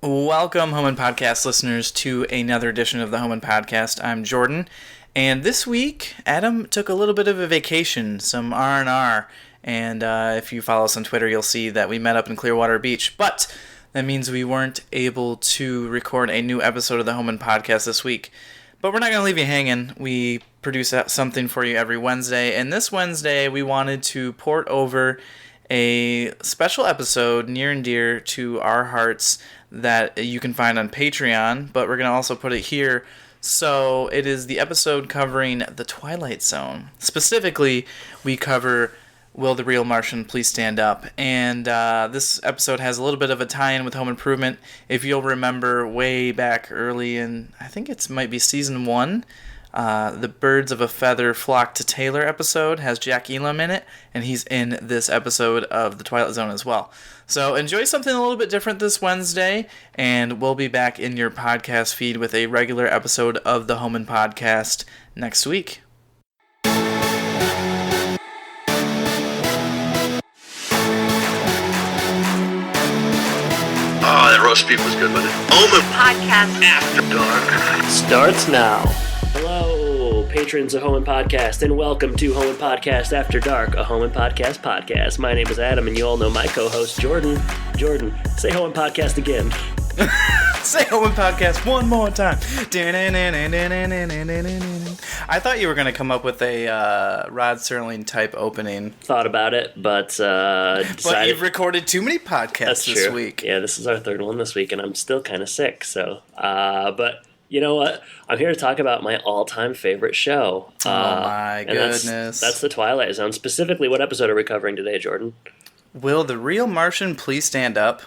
Welcome, Home and Podcast listeners, to another edition of the Home and Podcast. I'm Jordan, and this week, Adam took a little bit of a vacation, some R&R, and if you follow us on Twitter, you'll see that we met up in Clearwater Beach, but that means we weren't able to record a new episode of the Home and Podcast this week. But we're not going to leave you hanging. We produce something for you every Wednesday, and this Wednesday, we wanted to port over a special episode near and dear to our hearts that you can find on Patreon, but we're going to also put it here. So it is the episode covering the Twilight Zone. Specifically, we cover Will the Real Martian Please Stand Up? And this episode has a little bit of a tie-in with Home Improvement. If you'll remember way back early in, I think it might be season 1, the Birds of a Feather Flock to Taylor episode has Jack Elam in it, and he's in this episode of The Twilight Zone as well. So enjoy something a little bit different this Wednesday, and we'll be back in your podcast feed with a regular episode of the Home and Podcast next week. Oh, that roast beef was good, wasn't it? Home and Podcast After Dark starts now. Hello, patrons of Home and Podcast, and welcome to Home and Podcast After Dark, a Home and Podcast podcast. My name is Adam, and you all know my co-host, Jordan. Jordan, say Home and Podcast again. Say Home and Podcast one more time. I thought you were going to come up with a Rod Serling type opening. Thought about it, but decided... But you've recorded too many podcasts this week. Yeah, this is our third one this week, and I'm still kind of sick, so... But... You know what? I'm here to talk about my all-time favorite show. Oh my goodness. That's The Twilight Zone. Specifically, what episode are we covering today, Jordan? Will the Real Martian Please Stand Up?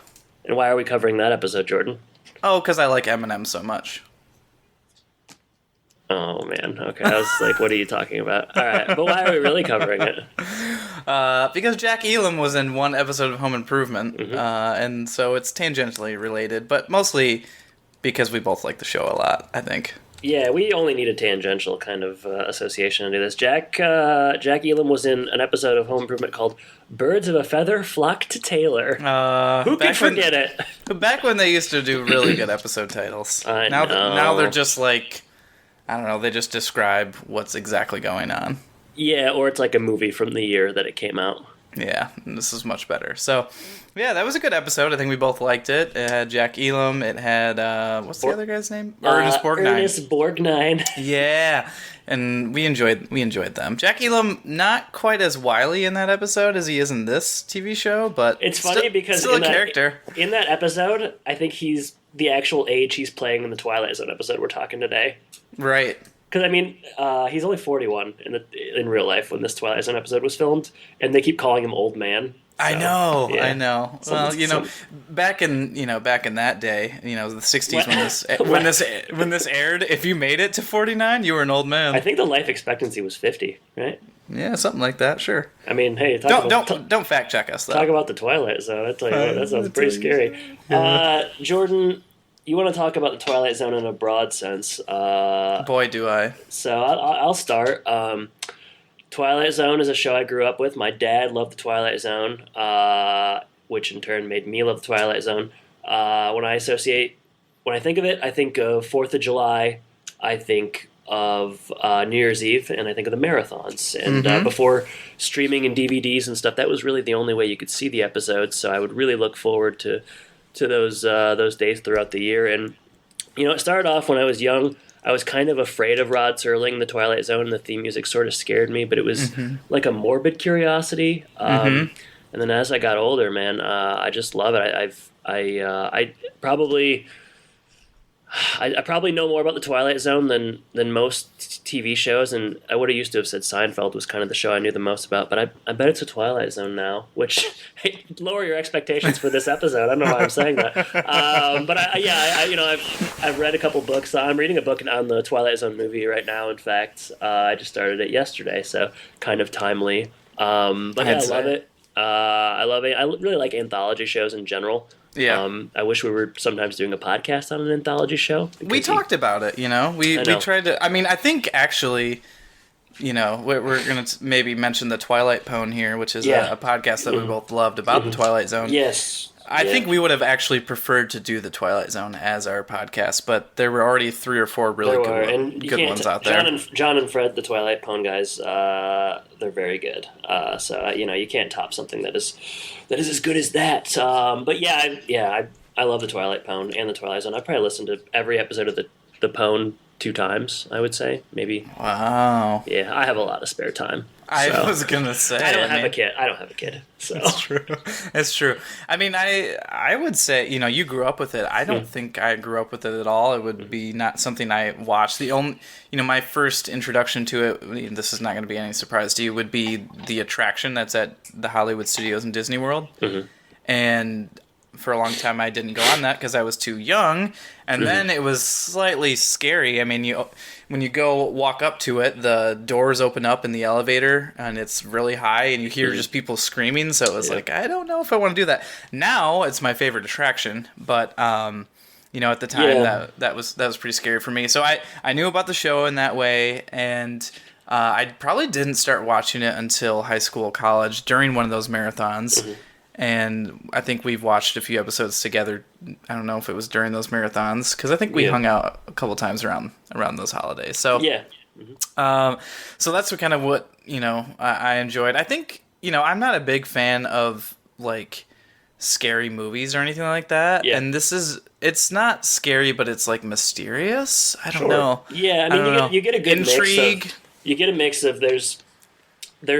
And why are we covering that episode, Jordan? Oh, because I like Eminem so much. Oh, man. Okay, I was like, what are you talking about? All right, but why are we really covering it? Because Jack Elam was in one episode of Home Improvement, and so it's tangentially related, but mostly... because we both like the show a lot, I think. Yeah, we only need a tangential kind of association to this. Jack Elam was in an episode of Home Improvement called Birds of a Feather Flock to Taylor. Who can forget it? Back when they used to do really good episode titles. I know. Now they're just like, I don't know, they just describe what's exactly going on. Yeah, or it's like a movie from the year that it came out. Yeah, this is much better. So, yeah, that was a good episode. I think we both liked it. It had Jack Elam. It had, what's the other guy's name? Ernest Borgnine. Ernest Borgnine. Yeah, and we enjoyed them. Jack Elam, not quite as wily in that episode as he is in this TV show, but it's funny because still a character. In that episode, I think he's the actual age he's playing in the Twilight Zone episode we're talking today. Right. Because, I mean, he's only 41 in real life when this Twilight Zone episode was filmed, and they keep calling him Old Man. So, I know. Yeah. Back in that day, the 60s when this aired, if you made it to 49, you were an old man. I think the life expectancy was 50, right? Yeah, something like that, sure. I mean, hey, don't fact check us though. Talk about the Twilight Zone. I tell you what, that sounds pretty scary. Jordan, you want to talk about the Twilight Zone in a broad sense. Boy, do I. So I'll start. Twilight Zone is a show I grew up with. My dad loved the Twilight Zone, which in turn made me love the Twilight Zone. When I think of it, I think of 4th of July. I think of New Year's Eve, and I think of the marathons. And before streaming and DVDs and stuff, that was really the only way you could see the episodes. So I would really look forward to those days throughout the year. And it started off when I was young. I was kind of afraid of Rod Serling, the Twilight Zone, and the theme music sort of scared me, but it was like a morbid curiosity. And then as I got older, man, I just love it. I probably know more about the Twilight Zone than most TV shows, and I would have used to have said Seinfeld was kind of the show I knew the most about, but I bet it's a Twilight Zone now, which, hey, lower your expectations for this episode. I don't know why I'm saying that. But I've read a couple books. I'm reading a book on the Twilight Zone movie right now, in fact. I just started it yesterday, so kind of timely. But yeah, I love it. I love it. I really like anthology shows in general. Yeah. I wish we were sometimes doing a podcast on an anthology show. We talked about it, We tried to... I mean, I think actually, we're going to maybe mention the Twilight Pwn here, which is a podcast that we both loved about the Twilight Zone. Yes. I think we would have actually preferred to do the Twilight Zone as our podcast, but there were already 3 or 4 really good ones out there. John and Fred, the Twilight Pwn guys, they're very good. So you can't top something that is as good as that. But I love the Twilight Pwn and the Twilight Zone. I probably listened to every episode of the Pwn 2 times, I would say, maybe. Wow. Yeah, I have a lot of spare time. I was gonna say I don't have a kid. So it's true. It's true. I mean, I would say you grew up with it. I don't think I grew up with it at all. It would be not something I watched. The only my first introduction to it. This is not going to be any surprise to you. Would be the attraction that's at the Hollywood Studios in Disney World, and for a long time I didn't go on that because I was too young, and then it was slightly scary. I mean, when you go walk up to it, the doors open up in the elevator and it's really high and you hear just people screaming, so it was like, I don't know if I want to do that. Now it's my favorite attraction, but at the time that was pretty scary for me. So I knew about the show in that way, and I probably didn't start watching it until high school, college, during one of those marathons. And I think we've watched a few episodes together. I don't know if it was during those marathons, because I think we hung out a couple times around those holidays. So so that's what I enjoyed. I think I'm not a big fan of like scary movies or anything like that. Yeah. And it's not scary, but it's like mysterious. I don't know. Yeah, I mean you get a good intrigue. You get a mix of there's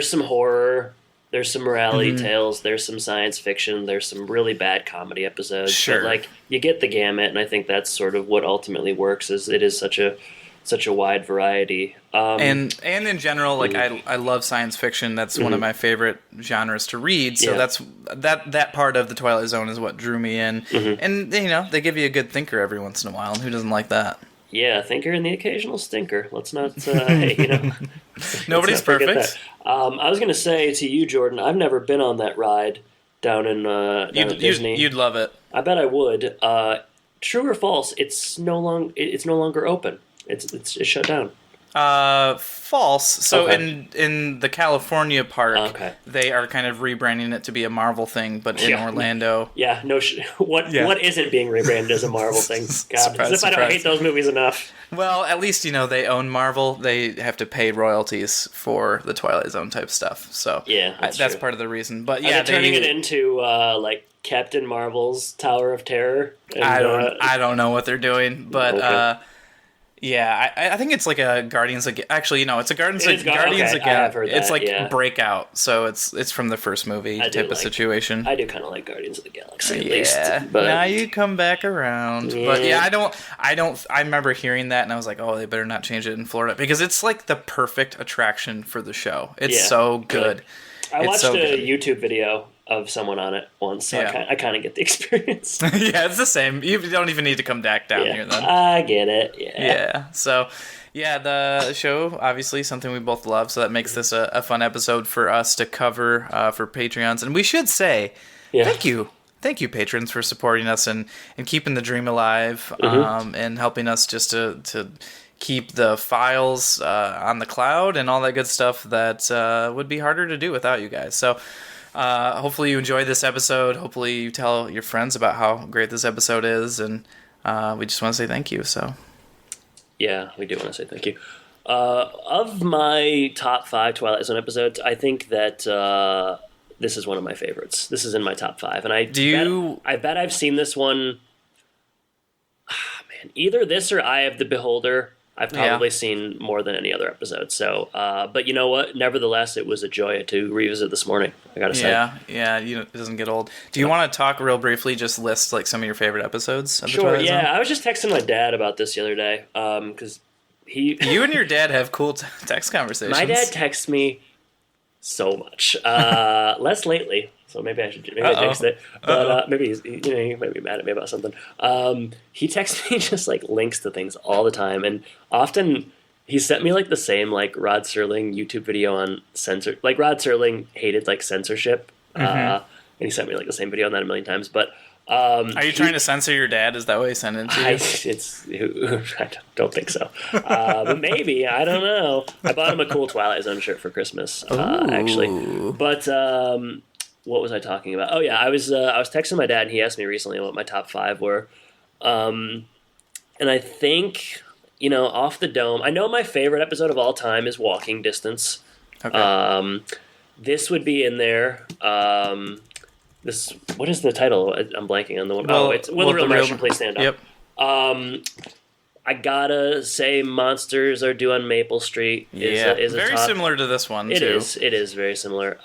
some horror. There's some morality tales, there's some science fiction, there's some really bad comedy episodes. Sure. But you get the gamut, and I think that's sort of what ultimately works, is it is such a wide variety. And in general, I love science fiction. That's one of my favorite genres to read. So that's that part of the Twilight Zone is what drew me in. And they give you a good thinker every once in a while, and who doesn't like that? Yeah, thinker and the occasional stinker. Let's not, Nobody's perfect. I was going to say to you, Jordan, I've never been on that ride down in Disney. You'd love it. I bet I would. True or false? It's no longer open. It's shut down. False. So in the California park, they are kind of rebranding it to be a Marvel thing, but in Orlando. Yeah, what isn't being rebranded as a Marvel thing? God, as if I don't hate those movies enough. Well, at least they own Marvel. They have to pay royalties for the Twilight Zone type stuff. So that's part of the reason. But they're turning it into like Captain Marvel's Tower of Terror. And, I don't know what they're doing, but. Yeah, I think it's like a Guardians of... Actually, no, it's a Guardians of Galaxy. It's like Breakout, so it's from the first movie type of situation. I do kind of like Guardians of the Galaxy, at least. But now you come back around. Yeah. But I remember hearing that, and I was like, oh, they better not change it in Florida, because it's like the perfect attraction for the show. It's so good. I watched a YouTube video of someone on it once, so I kind of get the experience. Yeah, it's the same. You don't even need to come back down here then. I get it. Yeah. So, the show, obviously, something we both love, so that makes this a fun episode for us to cover for Patreons. And we should say, thank you. Thank you, patrons, for supporting us and keeping the dream alive and helping us just to keep the files on the cloud and all that good stuff that would be harder to do without you guys. So, hopefully you enjoyed this episode. Hopefully you tell your friends about how great this episode is, and we just want to say thank you. So, yeah, we do want to say thank you. Of my top 5 Twilight Zone episodes, I think that this is one of my favorites. This is in my top 5, and I bet I've seen this one. Either this or Eye of the Beholder. I've probably seen more than any other episode. So, but you know what? Nevertheless, it was a joy to revisit this morning, I gotta say. Yeah, it doesn't get old. Do you want to talk real briefly, just list like some of your favorite episodes of the Twilight Zone? I was just texting my dad about this the other day, because You and your dad have cool text conversations. My dad texts me so much. Less lately. So maybe I should text it. But maybe he might be mad at me about something. He texts me just like links to things all the time, and often he sent me like the same like Rod Serling YouTube video on censor. Like Rod Serling hated like censorship, and he sent me like the same video on that a million times. But are you trying to censor your dad? Is that what he sent it to you? I don't think so. But maybe, I don't know. I bought him a cool Twilight Zone shirt for Christmas, actually. But what was I talking about? Oh yeah, I was texting my dad, and he asked me recently what my top 5 were, and I think off the dome, I know my favorite episode of all time is Walking Distance. Okay. This would be in there. This what is the title? I'm blanking on the one. Well, It's Will the Real Martian Please Stand Up. Yep. I gotta say, Monsters Are Due on Maple Street is a very top. similar to this one, It too. It is very similar.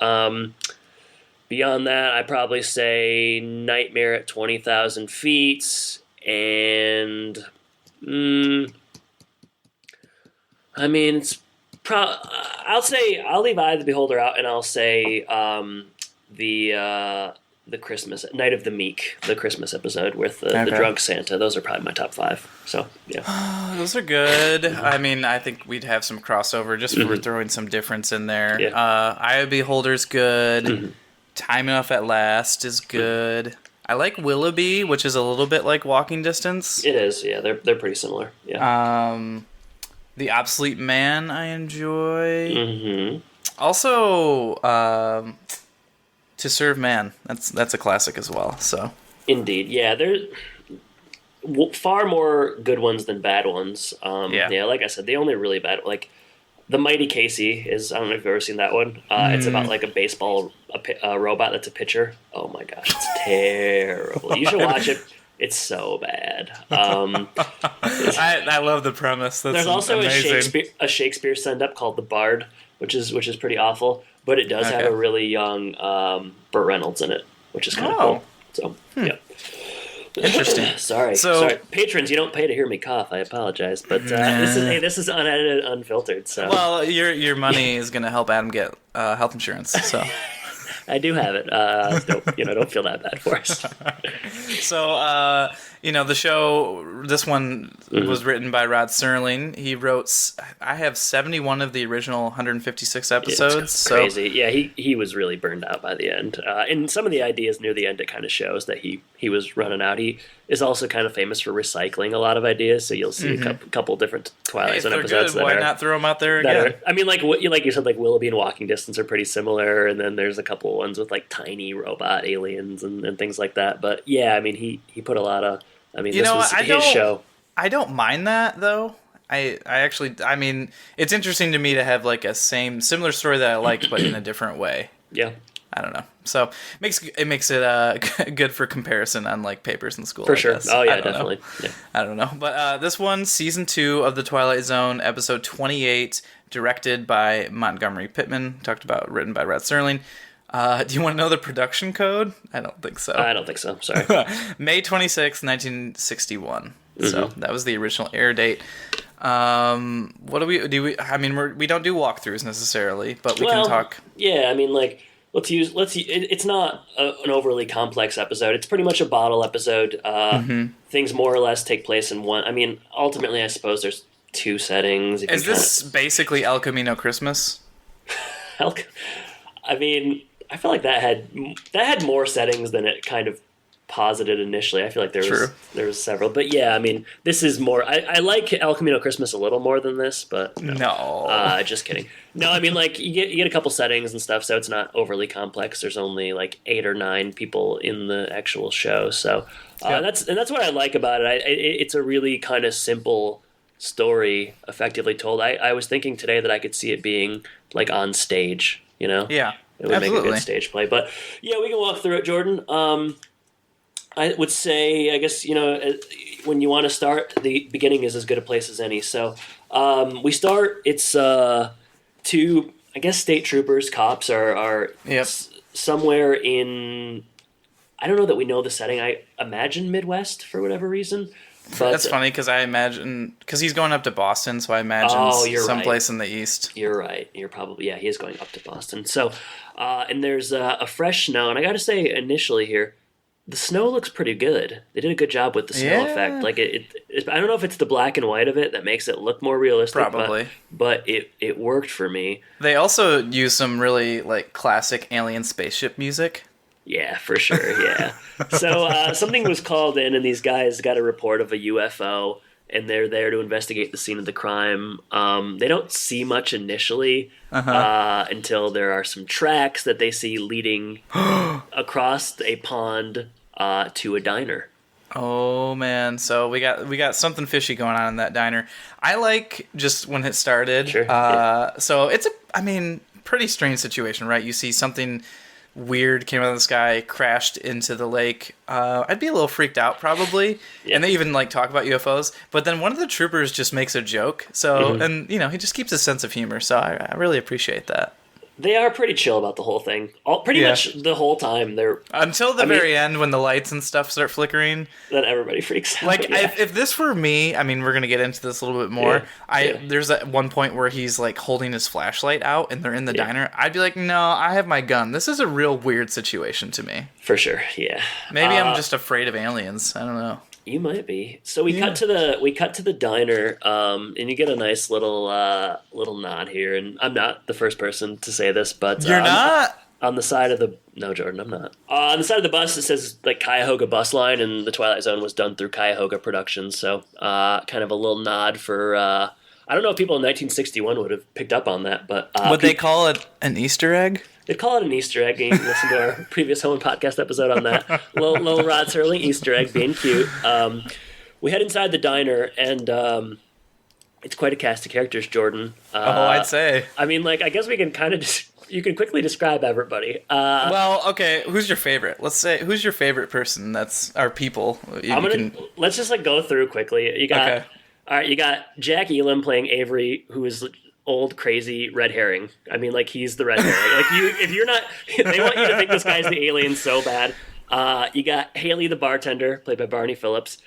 Beyond that, I'd probably say Nightmare at 20,000 Feet, and I mean, I'll leave Eye of the Beholder out, and I'll say the Christmas Night of the Meek, the Christmas episode with the drunk Santa. Those are probably my top 5. So yeah, those are good. I mean, I think we'd have some crossover just for throwing some difference in there. Yeah. Eye of the Beholder's good. Time Enough at Last is good. I like Willoughby, which is a little bit like Walking Distance. It is. Yeah, they're pretty similar. Yeah. The Obsolete Man I enjoy. Mm-hmm. Also, To Serve Man. That's a classic as well. So Indeed, yeah. There's far more good ones than bad ones. Yeah, like I said, the only really bad, like The Mighty Casey is. I don't know if you've ever seen that one. It's about like a baseball robot that's a pitcher. Oh my gosh, it's terrible. You should watch it. It's so bad. I love the premise. That's there's also amazing. a Shakespeare send-up called The Bard, which is pretty awful, but it does have a really young Burt Reynolds in it, which is kind of cool. So yeah. Interesting. Sorry. Patrons, you don't pay to hear me cough. I apologize, but this is unedited, unfiltered. So well, your money is going to help Adam get health insurance. So I do have it. Don't feel that bad for us. So the show. This one was written by Rod Serling. He wrote. I have 71 of the original 156 episodes. It's crazy. Yeah, he was really burned out by the end. And some of the ideas near the end, it kind of shows that he was running out. He is also kind of famous for recycling a lot of ideas. So you'll see a couple different Twilight Zone episodes. Good. Why not throw them out there again? I mean, like you said, like Willoughby and Walking Distance are pretty similar, and then there's a couple ones with like tiny robot aliens and things like that. But yeah, I mean, he put a lot of. I mean, this was his show. I don't mind that though. I actually, I mean, it's interesting to me to have like a similar story that I like, but in a different way. Yeah. I don't know. So it makes it good for comparison on like papers in school. For sure. Oh yeah, definitely. Yeah. I don't know, but this one, season 2 of the Twilight Zone, episode 28, directed by Montgomery Pittman. Written by Rod Serling. Do you want to know the production code? I don't think so. I don't think so. Sorry. May 26, 1961. So that was the original air date. What do we? I mean, we don't do walkthroughs necessarily, but we can talk. Yeah, I mean, like let's use. It's not an overly complex episode. It's pretty much a bottle episode. Things more or less take place in one. I mean, ultimately, I suppose there's 2 settings. Is this basically El Camino Christmas? I mean, I feel like that had more settings than it kind of posited initially. I feel like there was several, but yeah, I mean, this is more. I like El Camino Christmas a little more than this, but no. Just kidding. No, I mean, like you get a couple settings and stuff, so it's not overly complex. There's only like 8 or 9 people in the actual show, so that's what I like about it. It's a really kind of simple story, effectively told. I was thinking today that I could see it being like on stage, Yeah. It would make a good stage play. But, yeah, we can walk through it, Jordan. I would say, I guess, when you want to start, the beginning is as good a place as any. So we start, it's 2, I guess, state troopers, cops are somewhere in, I don't know that we know the setting. I imagine Midwest for whatever reason. But, that's funny because because he's going up to Boston, so I imagine someplace in the East. You're right. You're probably, he is going up to Boston. So, and there's a fresh snow, and I got to say initially here, the snow looks pretty good. They did a good job with the snow effect. Like it, I don't know if it's the black and white of it that makes it look more realistic. Probably, but it worked for me. They also use some really like classic alien spaceship music. Yeah, for sure, yeah. So something was called in, and these guys got a report of a UFO, and they're there to investigate the scene of the crime. They don't see much initially until there are some tracks that they see leading across a pond to a diner. Oh man, so we got something fishy going on in that diner. I like just when it started. Sure. So it's pretty strange situation, right? You see something weird came out of the sky, crashed into the lake. I'd be a little freaked out probably. Yeah. And they even like talk about UFOs. But then one of the troopers just makes a joke. So and he just keeps a sense of humor. So I really appreciate that. They are pretty chill about the whole thing. Pretty much the whole time. They're until the very end when the lights and stuff start flickering. Then everybody freaks out. Like if this were me, we're gonna get into this a little bit more. There's that one point where he's like holding his flashlight out and they're in the diner. I'd be like, no, I have my gun. This is a real weird situation to me. For sure, yeah. Maybe I'm just afraid of aliens. I don't know. You might be. So we cut to the diner, and you get a nice little nod here. And I'm not the first person to say this, but you're not on the side of the Jordan. I'm not on the side of the bus. It says like Cuyahoga Bus Line, and the Twilight Zone was done through Cuyahoga Productions. So kind of a little nod for. I don't know if people in 1961 would have picked up on that, but would they call it an Easter egg? They'd call it an Easter egg. You can listen to our previous Home Podcast episode on that. Little Rod Serling Easter egg being cute. We head inside the diner, and it's quite a cast of characters, Jordan. I'd say. I guess we can kind of you can quickly describe everybody. Well, okay, who's your favorite? Let's say, who's your favorite person that's our people? Let's just go through quickly. You got, all right, you got Jack Elam playing Avery, who is old crazy red herring. He's the red herring. If you're not, they want you to think this guy's the alien so bad. You got Haley the bartender, played by Barney Phillips.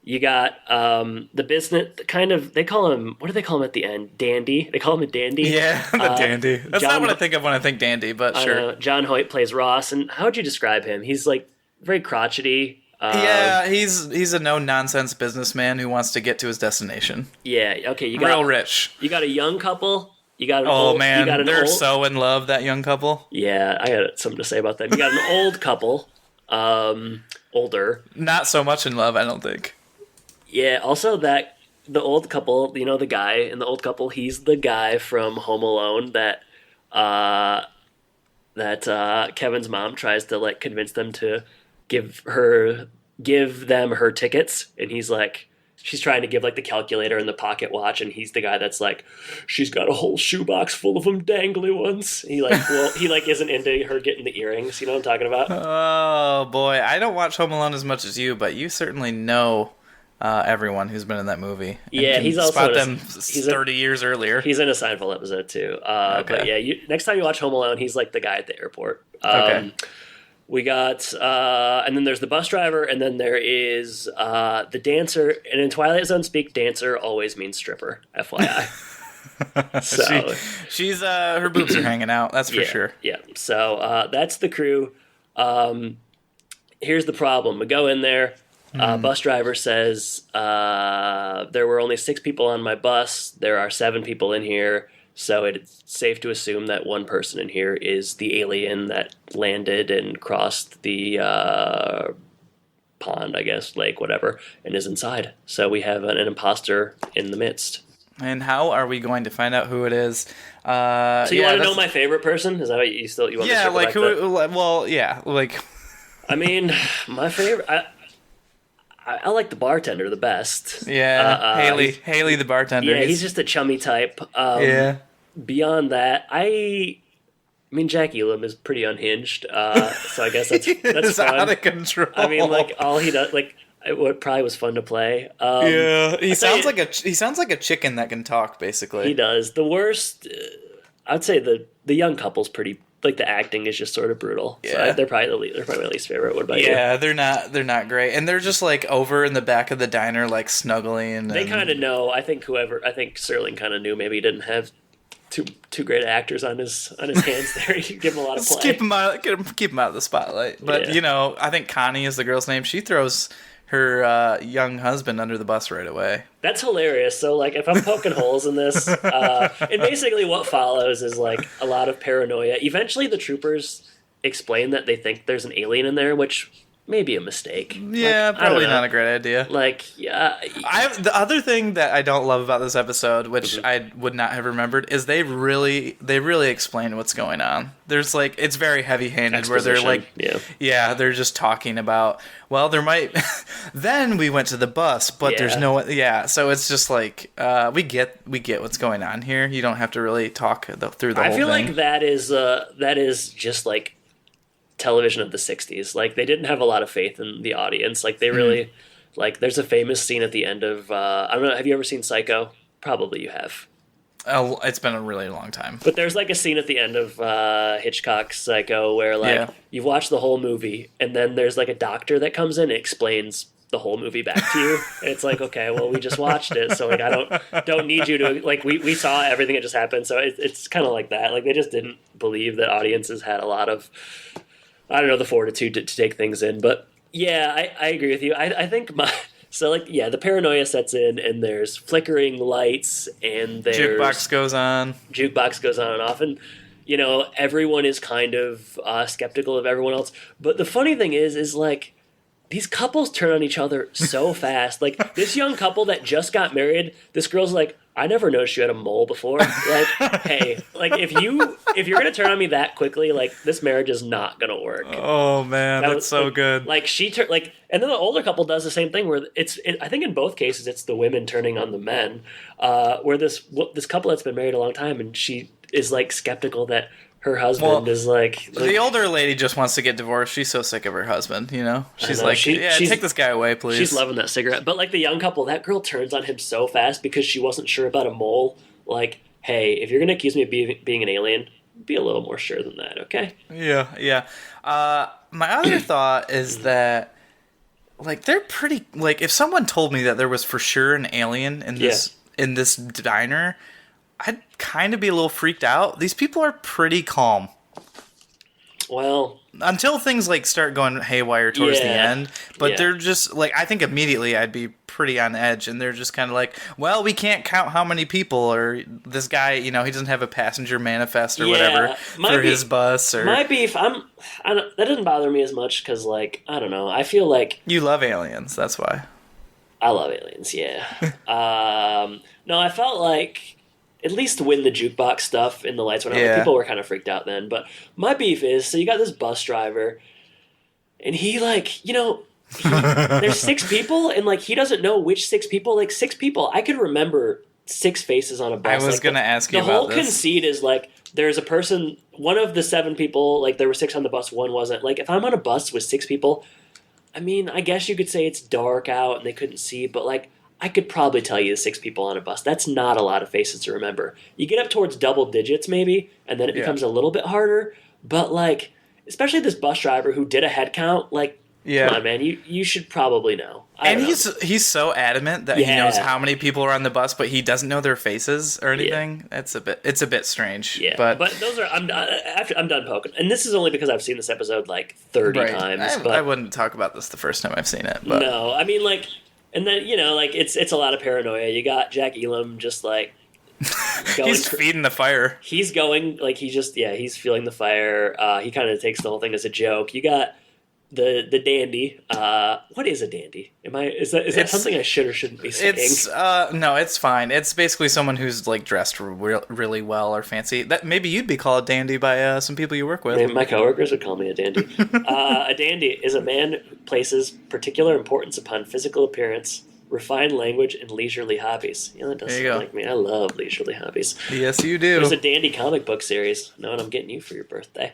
You got the business they call him, what do they call him at the end? Dandy. They call him a dandy. Yeah, the dandy. That's not what I think of when I think dandy, but sure. John Hoyt plays Ross, and how would you describe him? He's very crotchety. He's a no-nonsense businessman who wants to get to his destination. Yeah, okay. You got real rich. You got a young couple. You got they're so in love, that young couple. Yeah, I got something to say about that. You got an old couple, older. Not so much in love, I don't think. Yeah, also the old couple, the guy in the old couple, he's the guy from Home Alone that Kevin's mom tries to convince them to give them her tickets, and he's she's trying to give the calculator and the pocket watch, and he's the guy that's she's got a whole shoebox full of them dangly ones. He isn't into her getting the earrings. You know what I'm talking about? Oh boy, I don't watch Home Alone as much as you, but you certainly know everyone who's been in that movie. Yeah, he's also spot them 30 years earlier. He's in a Seinfeld episode too. Okay. But yeah, next time you watch Home Alone, he's the guy at the airport. Okay. We got, and then there's the bus driver, and then there is the dancer. And in Twilight Zone speak, dancer always means stripper, FYI. So she's her boobs are hanging out. That's for sure. Yeah. So that's the crew. Here's the problem. We go in there. Bus driver says there were only 6 people on my bus. There are 7 people in here. So it's safe to assume that one person in here is the alien that landed and crossed the pond, I guess, lake, whatever, and is inside. So we have an imposter in the midst. And how are we going to find out who it is? So you want to know my favorite person? Is that what you want? Yeah, to who? Well, yeah, my favorite. I like the bartender the best. Yeah, Haley the bartender. Yeah, he's just a chummy type. Beyond that, Jack Elam is pretty unhinged. So I guess that's fun. Out of control. All he does, what probably was fun to play. He sounds like a chicken that can talk. Basically, he does. The worst, I'd say the young couple's pretty. The acting is just sort of brutal. Yeah. So they're probably my least favorite. What about you? Yeah, they're not great, and they're just over in the back of the diner, snuggling. They kind of know. I think Serling kind of knew. Maybe he didn't have two great actors on his hands there. You give him a lot of play. Keep him out of the spotlight. But I think Connie is the girl's name. She throws her young husband under the bus right away. That's hilarious. So, if I'm poking holes in this, and basically what follows is, a lot of paranoia. Eventually, the troopers explain that they think there's an alien in there, which maybe a mistake. Yeah, Like, probably not a great idea. Like, yeah. The other thing that I don't love about this episode, which I would not have remembered, is they really explain what's going on. There's like, it's very heavy-handed where they're like, they're just talking about, well, there might, then we went to the bus, but there's no, so it's just like, we get what's going on here. You don't have to really talk through the whole thing. I feel like that is just like television of the 60s. Like, they didn't have a lot of faith in the audience. Like, they really like, there's a famous scene at the end of I don't know, have you ever seen Psycho? Probably you have. Oh, it's been a really long time. But there's like a scene at the end of Hitchcock's Psycho where like you've watched the whole movie and then there's like a doctor that comes in and explains the whole movie back to you. And it's like, okay, well, we just watched it, so like I don't need you to like, we saw everything that just happened. So it's kind of like that. Like, they just didn't believe that audiences had a lot of, I don't know, the fortitude to take things in. But yeah, I agree with you. I think the paranoia sets in, and there's flickering lights, and there's jukebox goes on and off, and you know, everyone is kind of skeptical of everyone else. But the funny thing is like, these couples turn on each other so fast. Like, this young couple that just got married, this girl's like, I never noticed you had a mole before. Like, hey, like, if you're gonna turn on me that quickly, like, this marriage is not gonna work. Oh man, that's so like, good. Like, and then the older couple does the same thing where I think in both cases it's the women turning on the men. Where this couple that's been married a long time, and she is like skeptical that her husband is like the older lady just wants to get divorced. She's so sick of her husband, you know? She's like, take this guy away, please. She's loving that cigarette. But like, the young couple, that girl turns on him so fast because she wasn't sure about a mole. Like, hey, if you're going to accuse me of being an alien, be a little more sure than that, okay? Yeah. My other thought is that, like, they're pretty, like, if someone told me that there was for sure an alien in this diner, I'd kind of be a little freaked out. These people are pretty calm. Well, until things like start going haywire towards the end, but they're just like, I think immediately I'd be pretty on edge, and they're just kind of like, well, we can't count how many people, or this guy, you know, he doesn't have a passenger manifest or whatever for his bus. Or my beef, that doesn't bother me as much because, like, I don't know, I feel like you love aliens, that's why. I love aliens, yeah. No, I felt like, at least when the jukebox stuff and the lights went out, people were kind of freaked out then. But my beef is, so you got this bus driver, and he, like, you know, there's 6 people, and, like, he doesn't know which 6 people. Like, 6 people, I could remember 6 faces on a bus. I was going to ask you about this. The whole conceit is, like, there's a person, one of the 7 people, like, there were 6 on the bus, one wasn't. Like, if I'm on a bus with 6 people, I mean, I guess you could say it's dark out and they couldn't see, but, like, I could probably tell you 6 people on a bus. That's not a lot of faces to remember. You get up towards double digits maybe, and then it becomes a little bit harder. But, like, especially this bus driver who did a head count, like, come on, man, you should probably know. And he's so adamant that he knows how many people are on the bus, but he doesn't know their faces or anything. It's a bit strange. Yeah, but those are I'm done poking, and this is only because I've seen this episode like 30 times. I wouldn't talk about this the first time I've seen it. But. No, I mean, like. And then, you know, like, it's a lot of paranoia. You got Jack Elam just, like, going... He's feeding the fire. He's going, like, he's feeling the fire. He kind of takes the whole thing as a joke. You got the dandy. What is a dandy? Is that something I should or shouldn't be saying? No, it's fine. It's basically someone who's, like, dressed really well or fancy. That maybe you'd be called a dandy by some people you work with. Maybe my coworkers would call me a dandy. A dandy is a man who places particular importance upon physical appearance, refined language, and leisurely hobbies. You know, that does sound like me. I love leisurely hobbies. Yes, you do. There's a dandy comic book series. Know what I'm getting you for your birthday.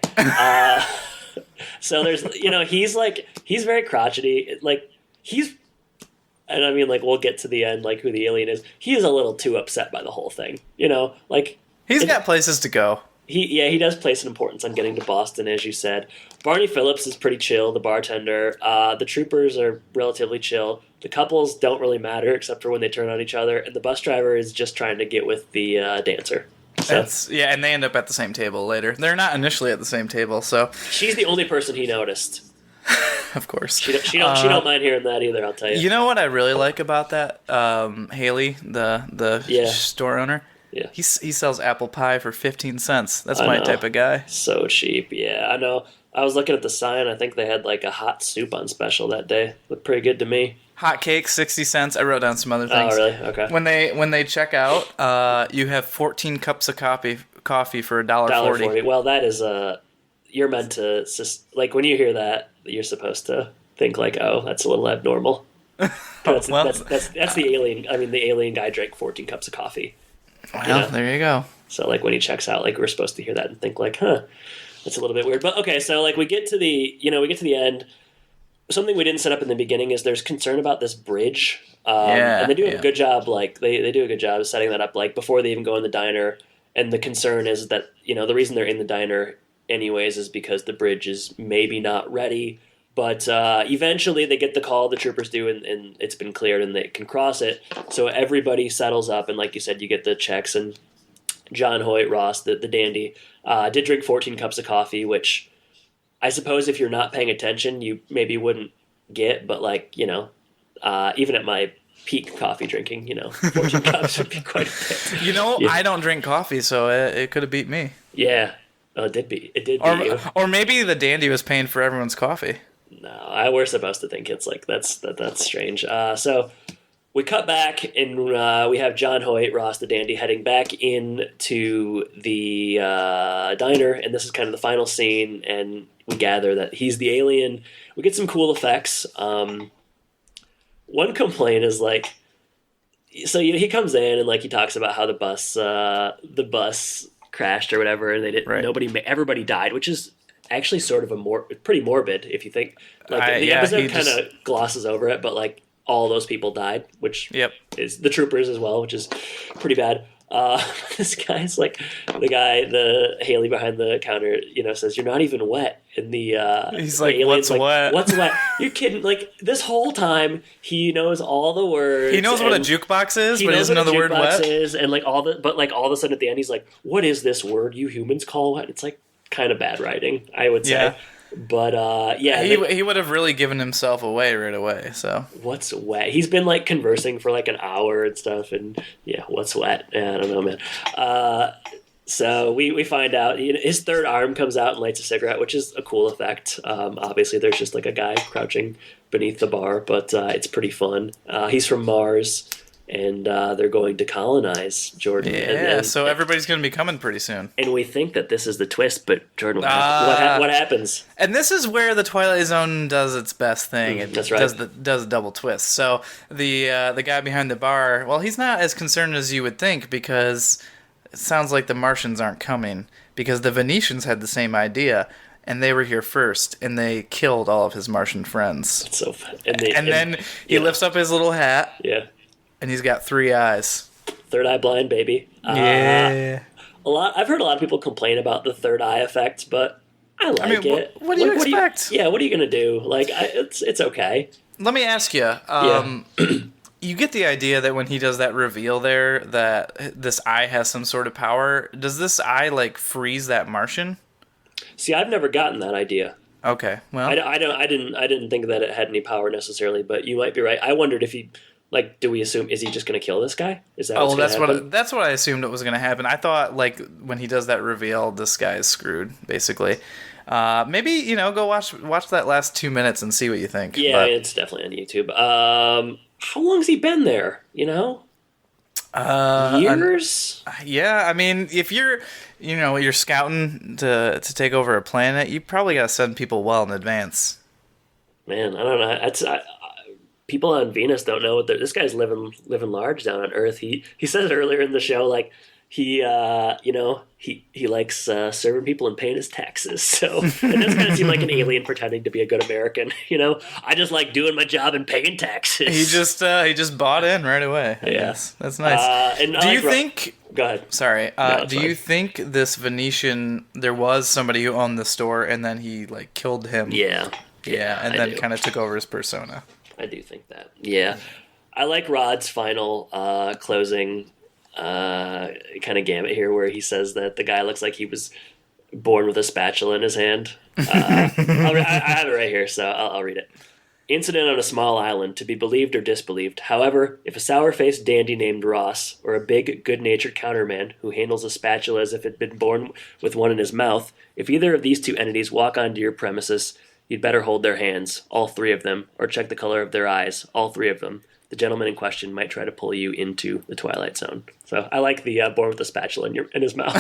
So there's, you know, he's very crotchety. Like, and I mean, like, we'll get to the end, like, who the alien is. He is a little too upset by the whole thing. You know, like... He's got places to go. He does place an importance on getting to Boston, as you said. Barney Phillips is pretty chill, the bartender. The troopers are relatively chill. The couples don't really matter, except for when they turn on each other. And the bus driver is just trying to get with the dancer. So. And they end up at the same table later. They're not initially at the same table, so... She's the only person he noticed. Of course. She don't mind hearing that either, I'll tell you. You know what I really like about that? Haley, the store owner? Yeah. He sells apple pie for 15 cents. That's my type of guy. So cheap, yeah. I know. I was looking at the sign. I think they had like a hot soup on special that day. Looked pretty good to me. Hot cake, 60 cents. I wrote down some other things. Oh, really? Okay. When they check out, you have 14 cups of coffee for $1.40. $1.40. Well, that is you're meant to like when you hear that, you're supposed to think like, oh, that's a little abnormal. That's the alien. I mean, the alien guy drank 14 cups of coffee. Well, there you go. So like when he checks out, like we're supposed to hear that and think like, huh, that's a little bit weird. But okay, so like we get to the end. Something we didn't set up in the beginning is there's concern about this bridge. And they do a good job. Like they do a good job of setting that up. Like before they even go in the diner, and the concern is that the reason they're in the diner anyways is because the bridge is maybe not ready. But eventually they get the call, the troopers do, and it's been cleared and they can cross it. So everybody settles up, and like you said, you get the checks. And John Hoyt Ross, the dandy, did drink 14 cups of coffee, which I suppose if you're not paying attention, you maybe wouldn't get. But like, even at my peak coffee drinking, 14 cups would be quite a bit. I don't drink coffee, so it could have beat me. Yeah. Oh, it did beat you. Or maybe the dandy was paying for everyone's coffee. No, we're supposed to think it's like that's strange. So we cut back and we have John Hoyt, Ross the dandy, heading back into the diner, and this is kind of the final scene, and we gather that he's the alien. We get some cool effects. One complaint is like, so he comes in and like he talks about how the bus crashed or whatever, and they didn't. Everybody died, which is actually sort of pretty morbid if you think. Like the episode kind of glosses over it, but like all those people died, which is the troopers as well, which is pretty bad. This guy's like the Haley behind the counter, says you're not even wet, and he's like, what's wet? What's wet? You're kidding? Like this whole time he knows all the words. He knows what a jukebox is, but he doesn't know the word wet. And like all of a sudden at the end he's like, what is this word you humans call wet? It's like kind of bad writing, I would say. Yeah. But he would have really given himself away right away. So what's wet? He's been like conversing for like an hour and stuff, and what's wet? I don't know, man. So we find out his third arm comes out and lights a cigarette, which is a cool effect. Obviously, there's just like a guy crouching beneath the bar, but it's pretty fun. He's from Mars. And they're going to colonize Jordan. Yeah, so everybody's going to be coming pretty soon. And we think that this is the twist, but Jordan, what happens? And this is where the Twilight Zone does its best thing. It that's right. does a double twist. So the guy behind the bar, well, he's not as concerned as you would think, because it sounds like the Martians aren't coming, because the Venetians had the same idea. And they were here first, and they killed all of his Martian friends. That's so fun. And then he lifts up his little hat. Yeah. And he's got 3 eyes. Third eye blind, baby. Yeah. I've heard a lot of people complain about the third eye effect, but I like it. What do you expect? What are you gonna do? Like, it's okay. Let me ask you. You get the idea that when he does that reveal there, that this eye has some sort of power. Does this eye like freeze that Martian? See, I've never gotten that idea. Okay, well, I didn't think that it had any power necessarily, but you might be right. I wondered if he. Like, do we assume, is he just going to kill this guy? Is that that's what I assumed it was going to happen. I thought, like, when he does that reveal, this guy is screwed, basically. Maybe, go watch that last 2 minutes and see what you think. Yeah, it's definitely on YouTube. How long has he been there, Years? Yeah, I mean, if you're scouting to take over a planet, you probably got to send people well in advance. Man, I don't know. People on Venus don't know what this guy's living large down on Earth. He says earlier in the show, like he likes serving people and paying his taxes. So it does kind of seem like an alien pretending to be a good American. I just like doing my job and paying taxes. He just bought in right away. Yes, that's nice. Do you think? Go ahead. Sorry. Do you think this Venetian, there was somebody who owned the store and then he like killed him? Yeah, and then kind of took over his persona. I do think that. Yeah. I like Rod's final closing kind of gamut here where he says that the guy looks like he was born with a spatula in his hand. I have it right here, so I'll read it. Incident on a small island, to be believed or disbelieved. However, if a sour-faced dandy named Ross, or a big, good-natured counterman who handles a spatula as if it had been born with one in his mouth, if either of these two entities walk onto your premises, you'd better hold their hands, all three of them, or check the color of their eyes, all three of them. The gentleman in question might try to pull you into the Twilight Zone. So I like the born with a spatula in his mouth.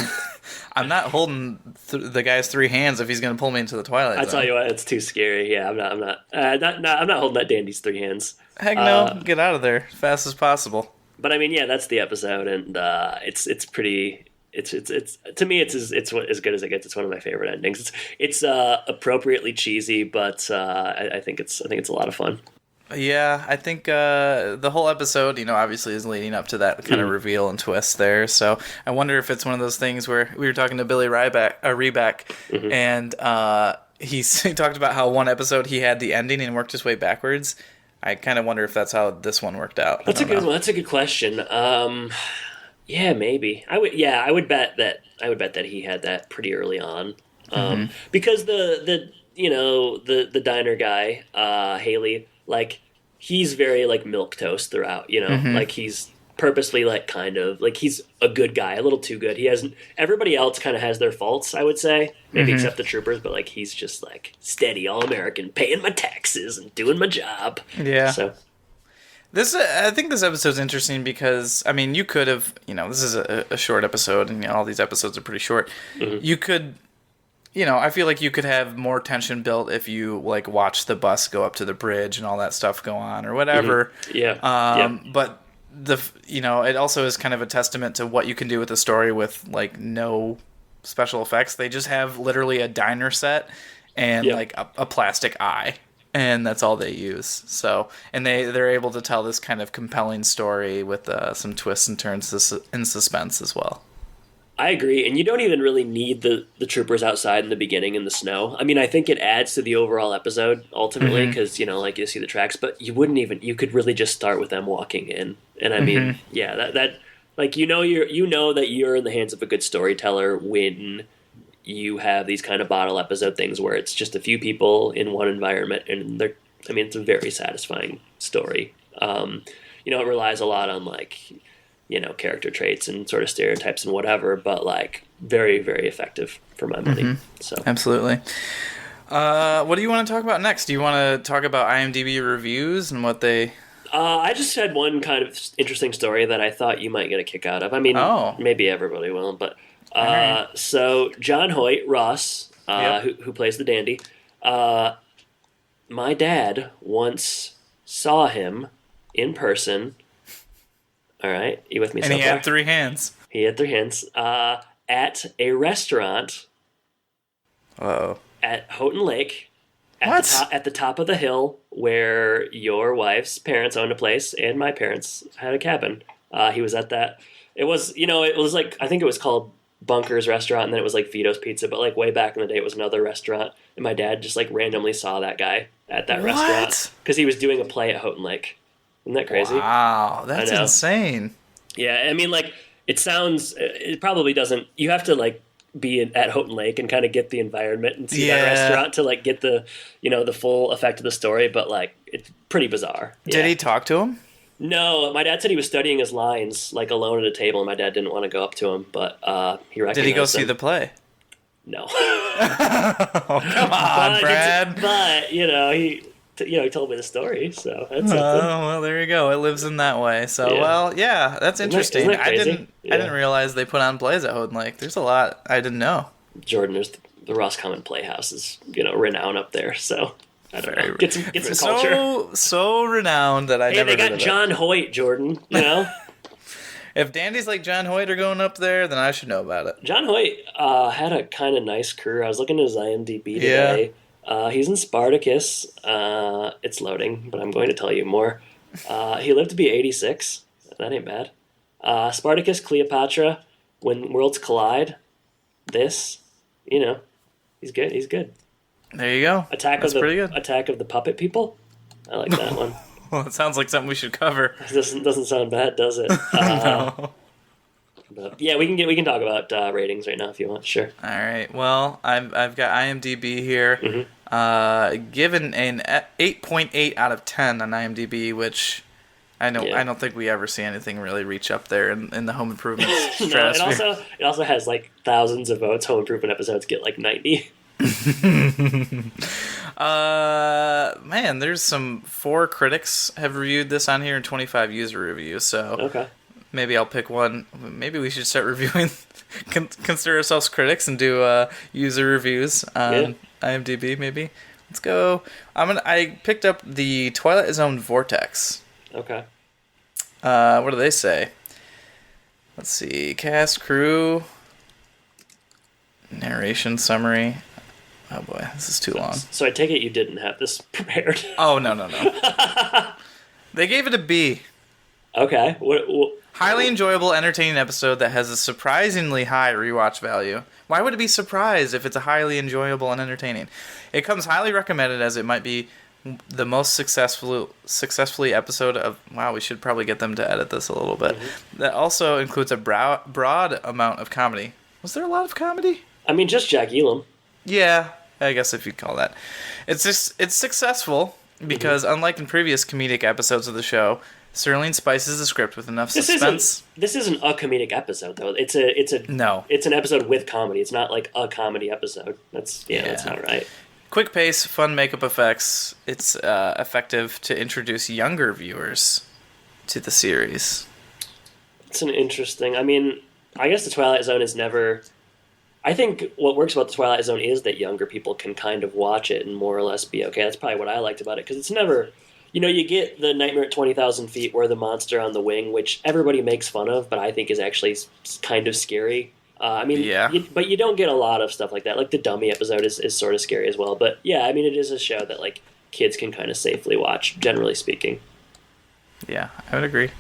I'm not holding the guy's 3 hands if he's going to pull me into the Twilight Zone. I tell you what, it's too scary. Yeah, I'm not holding that dandy's 3 hands. Heck no, get out of there as fast as possible. But I mean, yeah, that's the episode, and it's pretty. It's to me, it's as good as it gets. It's one of my favorite endings. It's appropriately cheesy, but I think it's a lot of fun. Yeah, I think the whole episode, obviously is leading up to that kind of reveal and twist there. So I wonder if it's one of those things where we were talking to Billy Ryback, and he talked about how one episode he had the ending and worked his way backwards. I kind of wonder if that's how this one worked out. That's a good one. That's a good question. Yeah, maybe. I would bet that he had that pretty early on, because the diner guy, Haley. Like, he's very, like, milquetoast throughout, Like, he's purposely, like, kind of, like, he's a good guy, a little too good. Everybody else kind of has their faults, I would say, maybe except the troopers, but, like, he's just, like, steady, all-American, paying my taxes and doing my job. Yeah. So. I think this episode's interesting because, I mean, you could have, this is a short episode, and all these episodes are pretty short. You could... I feel like you could have more tension built if you, like, watch the bus go up to the bridge and all that stuff go on or whatever. Yeah. But, it also is kind of a testament to what you can do with a story with, like, no special effects. They just have literally a diner set and, like, a plastic eye. And that's all they use. So, and they're able to tell this kind of compelling story with some twists and turns in suspense as well. I agree, and you don't even really need the troopers outside in the beginning in the snow. I mean, I think it adds to the overall episode ultimately because like you see the tracks, but you could really just start with them walking in, and I mean, that like that you're in the hands of a good storyteller when you have these kind of bottle episode things where it's just a few people in one environment, and it's a very satisfying story. It relies a lot on like. Character traits and sort of stereotypes and whatever, but like very, very effective for my money. So absolutely. What do you want to talk about next? Do you want to talk about IMDb reviews and what they... I just had one kind of interesting story that I thought you might get a kick out of. I mean, maybe everybody will, but so John Hoyt, Ross, who plays the dandy, my dad once saw him in person. All right, you with me? And he had 3 hands. He had 3 hands at a restaurant. At Houghton Lake. At the top of the hill where your wife's parents owned a place and my parents had a cabin. He was at that. It was like, I think it was called Bunker's Restaurant, and then it was like Vito's Pizza, but like way back in the day, it was another restaurant. And my dad just like randomly saw that guy at that restaurant because he was doing a play at Houghton Lake. Isn't that crazy? Wow, that's insane. Yeah, I mean, like, it probably doesn't, you have to, like, be at Houghton Lake and kind of get the environment and see that restaurant to, like, get the, the full effect of the story, but, like, it's pretty bizarre. Did he talk to him? No, my dad said he was studying his lines, like, alone at a table, and my dad didn't want to go up to him, but he recognized Did he go him. see the play? No. Oh, come on, Brad. But, he told me the story, so that's something. Oh, well, there you go. It lives in that way. So, that's interesting. Isn't that crazy? I didn't realize they put on plays at Houghton Lake. There's a lot I didn't know. Jordan, there's the Roscommon Playhouse is, renowned up there, so I don't know. Get some culture. So renowned that I never heard of it. They got John Hoyt, Jordan, If dandies like John Hoyt are going up there, then I should know about it. John Hoyt had a kind of nice career. I was looking at his IMDb today. Yeah. He's in Spartacus. It's loading, but I'm going to tell you more. He lived to be 86. That ain't bad. Spartacus, Cleopatra, When Worlds Collide. This, he's good. He's good. There you go. Pretty good. Attack of the Puppet People. I like that one. Well, it sounds like something we should cover. It doesn't sound bad, does it? No. But yeah, we can talk about ratings right now if you want. Sure. All right. Well, I've got IMDb here. given an 8.8 out of 10 on IMDb, which I don't think we ever see anything really reach up there in the home improvement stratosphere. No, it also has like thousands of votes. Home improvement episodes get like 90. Man, there's 4 critics have reviewed this on here and 25 user reviews, so Okay. maybe I'll pick one. Maybe we should start reviewing, consider ourselves critics and do user reviews on IMDb, maybe. Let's go. I picked up the Twilight Zone Vortex. Okay. What do they say? Let's see. Cast, crew, narration, summary. Oh boy, this is too long. So I take it you didn't have this prepared. Oh, no. They gave it a B. Okay. What? Highly enjoyable, entertaining episode that has a surprisingly high rewatch value. Why would it be surprised if it's a highly enjoyable and entertaining? It comes highly recommended as it might be the most successfully episode of... Wow, we should probably get them to edit this a little bit. Mm-hmm. That also includes a broad amount of comedy. Was there a lot of comedy? I mean, just Jack Elam. Yeah, I guess if you'd call that. It's successful because unlike in previous comedic episodes of the show, Serling spices the script with enough suspense. This isn't a comedic episode though. It's an episode with comedy. It's not like a comedy episode. That's not right. Quick pace, fun makeup effects. It's effective to introduce younger viewers to the series. It's an interesting... I mean, I guess the Twilight Zone is never... I think what works about the Twilight Zone is that younger people can kind of watch it and more or less be okay. That's probably what I liked about it, because it's never... you get the Nightmare at 20,000 Feet or the monster on the wing, which everybody makes fun of, but I think is actually kind of scary. But you don't get a lot of stuff like that. Like the Dummy episode is sort of scary as well. But yeah, I mean, it is a show that like kids can kind of safely watch, generally speaking. Yeah, I would agree.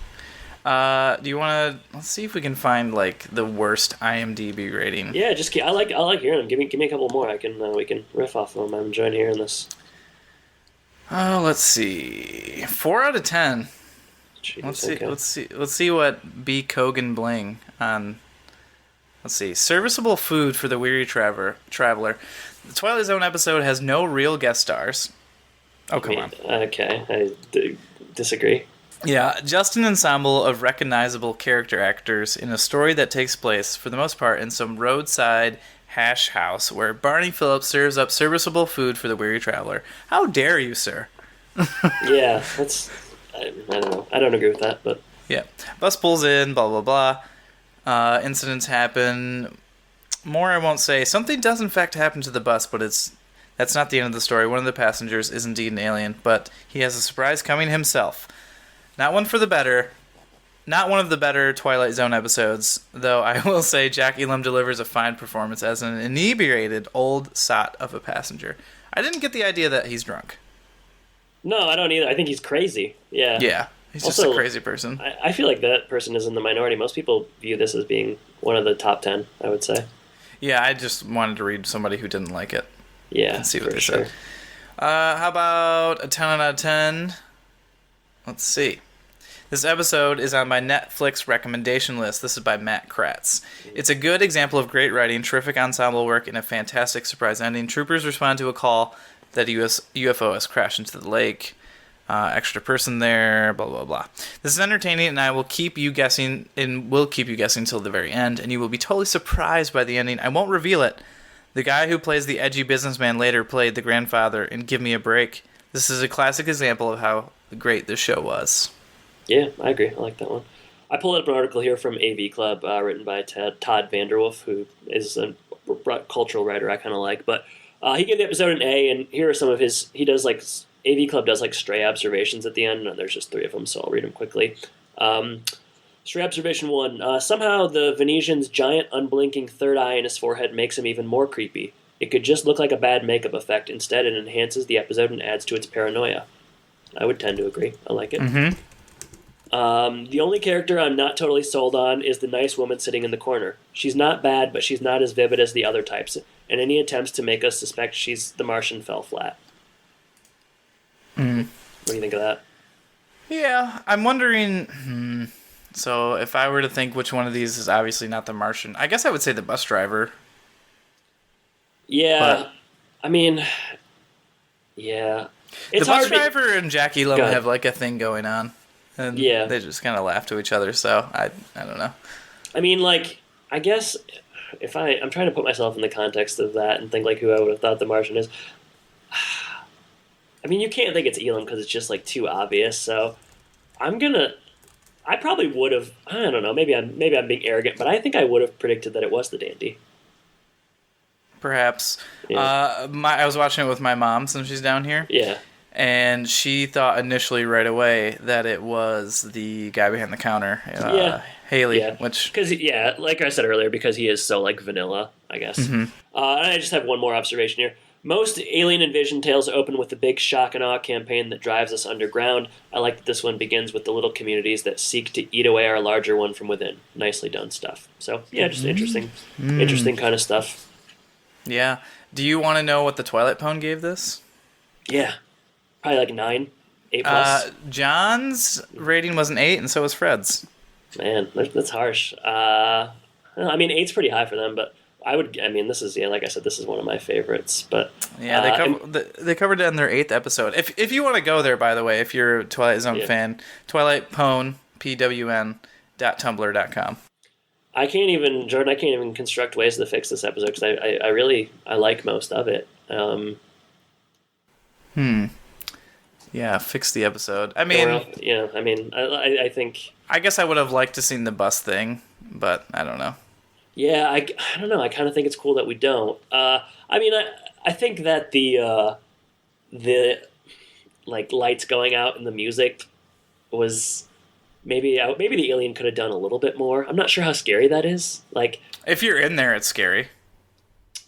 Do you want to... Let's see if we can find like the worst IMDb rating. Yeah, I like hearing them. Give me a couple more. We can riff off them. I'm enjoying hearing this. Oh, let's see. 4 out of 10. Jeez, Let's see what B. Kogan Bling on... Let's see. Serviceable food for the weary traveler. The Twilight Zone episode has no real guest stars. Oh, come on. Okay, I disagree. Yeah, just an ensemble of recognizable character actors in a story that takes place, for the most part, in some roadside hash house where Barney Phillips serves up serviceable food for the weary traveler. How dare you, sir? Yeah, I don't know. I don't agree with that, but... Yeah. Bus pulls in, blah, blah, blah. Incidents happen. More I won't say. Something does in fact happen to the bus, but that's not the end of the story. One of the passengers is indeed an alien, but he has a surprise coming himself. Not one of the better Twilight Zone episodes, though I will say Jack Elam delivers a fine performance as an inebriated old sot of a passenger. I didn't get the idea that he's drunk. No, I don't either. I think he's crazy. Yeah. Yeah. He's also just a crazy person. I feel like that person is in the minority. Most people view this as being one of the top 10, I would say. Yeah, I just wanted to read somebody who didn't like it. Yeah, and see what they said. How about a 10 out of 10? Let's see. This episode is on my Netflix recommendation list. This is by Matt Kratz. It's a good example of great writing, terrific ensemble work, and a fantastic surprise ending. Troopers respond to a call that a UFO has crashed into the lake. Extra person there, blah, blah, blah. This is entertaining, and I will keep you guessing until the very end, and you will be totally surprised by the ending. I won't reveal it. The guy who plays the edgy businessman later played the grandfather in Give Me a Break. This is a classic example of how great this show was. Yeah, I agree. I like that one. I pulled up an article here from AV Club written by Todd Vanderwolf, who is a cultural writer I kind of like, but he gave the episode an A, and here are some of his... AV Club does like stray observations at the end, and there's just 3 of them, so I'll read them quickly. Stray observation 1. Somehow the Venetian's giant unblinking third eye in his forehead makes him even more creepy. It could just look like a bad makeup effect. Instead, it enhances the episode and adds to its paranoia. I would tend to agree. I like it. Mm-hmm. The only character I'm not totally sold on is the nice woman sitting in the corner. She's not bad, but she's not as vivid as the other types, and any attempts to make us suspect she's the Martian fell flat. Mm. What do you think of that? Yeah, I'm wondering... So if I were to think which one of these is obviously not the Martian, I guess I would say the bus driver. Yeah, but... I mean, Yeah. The It's bus hard driver and Jack Elam Go ahead. have like a thing going on, and Yeah. they just kind of laugh to each other. So I don't know. I mean, like, I guess if I'm trying to put myself in the context of that and think like who I would have thought the Martian is. I mean, you can't think it's Elam because it's just like too obvious. So I probably would have. I don't know. Maybe I'm being arrogant, but I think I would have predicted that it was the dandy. Perhaps. Yeah. I was watching it with my mom since she's down here. Yeah. And she thought initially right away that it was the guy behind the counter, Haley. Yeah. Which, because like I said earlier, because he is so like vanilla, I guess. Mm-hmm. And I just have one more observation here. Most Alien Invasion tales open with the big shock and awe campaign that drives us underground. I like that this one begins with the little communities that seek to eat away our larger one from within. Nicely done stuff. So yeah, just interesting kind of stuff. yeah. Do you want to know what the Twilight Pwn gave this? Yeah, probably like 9, 8+. John's rating was an 8, and so was Fred's. Man, that's harsh. I mean, 8's pretty high for them, but this is like I said, this is one of my favorites. But yeah, they covered it in their 8th episode. If you want to go there, by the way, if you're a Twilight Zone fan, Twilight Pwn, PWN.tumblr.com. I can't even construct ways to fix this episode because I really like most of it. Yeah, fix the episode. I mean, I think. I guess I would have liked to seen the bus thing, but I don't know. Yeah, I don't know. I kind of think it's cool that we don't. I think that the like lights going out and the music was maybe the alien could have done a little bit more. I'm not sure how scary that is. Like, if you're in there, it's scary.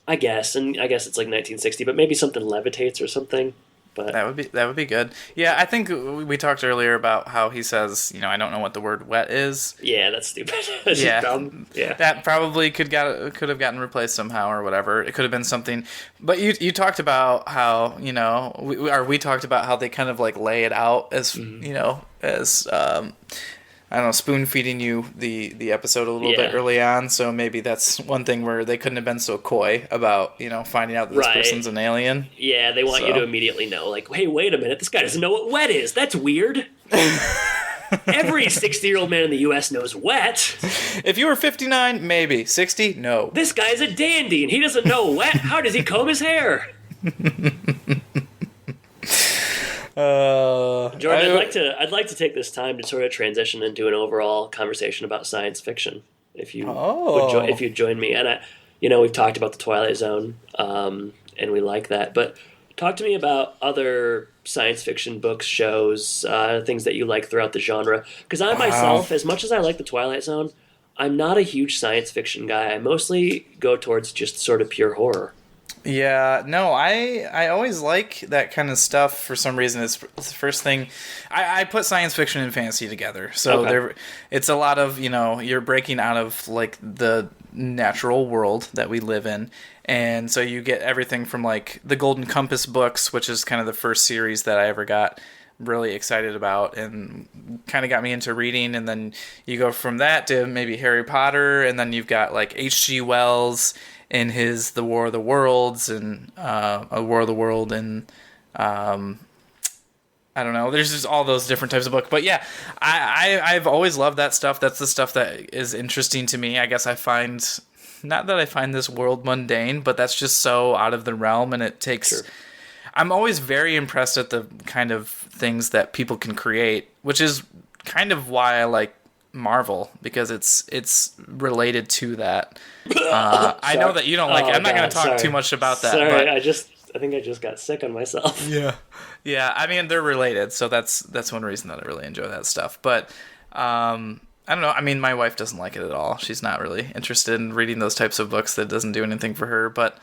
I guess it's like 1960, but maybe something levitates or something. But that would be good. Yeah, I think we talked earlier about how he says, I don't know what the word wet is. Yeah, that's stupid. Yeah, dumb. Yeah, that probably could have gotten replaced somehow or whatever. It could have been something. But you talked about how we talked about how they kind of like lay it out as as I don't know, spoon feeding you the episode a little bit early on. So maybe that's one thing where they couldn't have been so coy about, finding out that this person's an alien. Yeah, they want you to immediately know, like, hey, wait a minute, this guy doesn't know what wet is. That's weird. Every 60-year-old man in the U.S. knows wet. If you were 59, maybe. 60, no. This guy's a dandy, and he doesn't know wet. How does he comb his hair? Jordan, I'd like to take this time to sort of transition into an overall conversation about science fiction. If you if you join me, and we've talked about the Twilight Zone, and we like that. But talk to me about other science fiction books, shows, things that you like throughout the genre. Because I myself, as much as I like the Twilight Zone, I'm not a huge science fiction guy. I mostly go towards just sort of pure horror. Yeah, no, I always like that kind of stuff for some reason. It's the first thing. I put science fiction and fantasy together. So it's a lot of, you're breaking out of like the natural world that we live in. And so you get everything from like the Golden Compass books, which is kind of the first series that I ever got really excited about and kind of got me into reading. And then you go from that to maybe Harry Potter, and then you've got like H.G. Wells in his The War of the Worlds and A War of the World, and I don't know. There's just all those different types of books. But yeah, I've always loved that stuff. That's the stuff that is interesting to me. I guess I find, not that I find this world mundane, but that's just so out of the realm, and it takes... Sure. I'm always very impressed at the kind of things that people can create, which is kind of why I like Marvel, because it's related to that. I know that you don't like it. I'm not going to talk too much about that. Sorry, but I think I just got sick on myself. Yeah. I mean, they're related, so that's one reason that I really enjoy that stuff. But I don't know. I mean, my wife doesn't like it at all. She's not really interested in reading those types of books. That doesn't do anything for her. But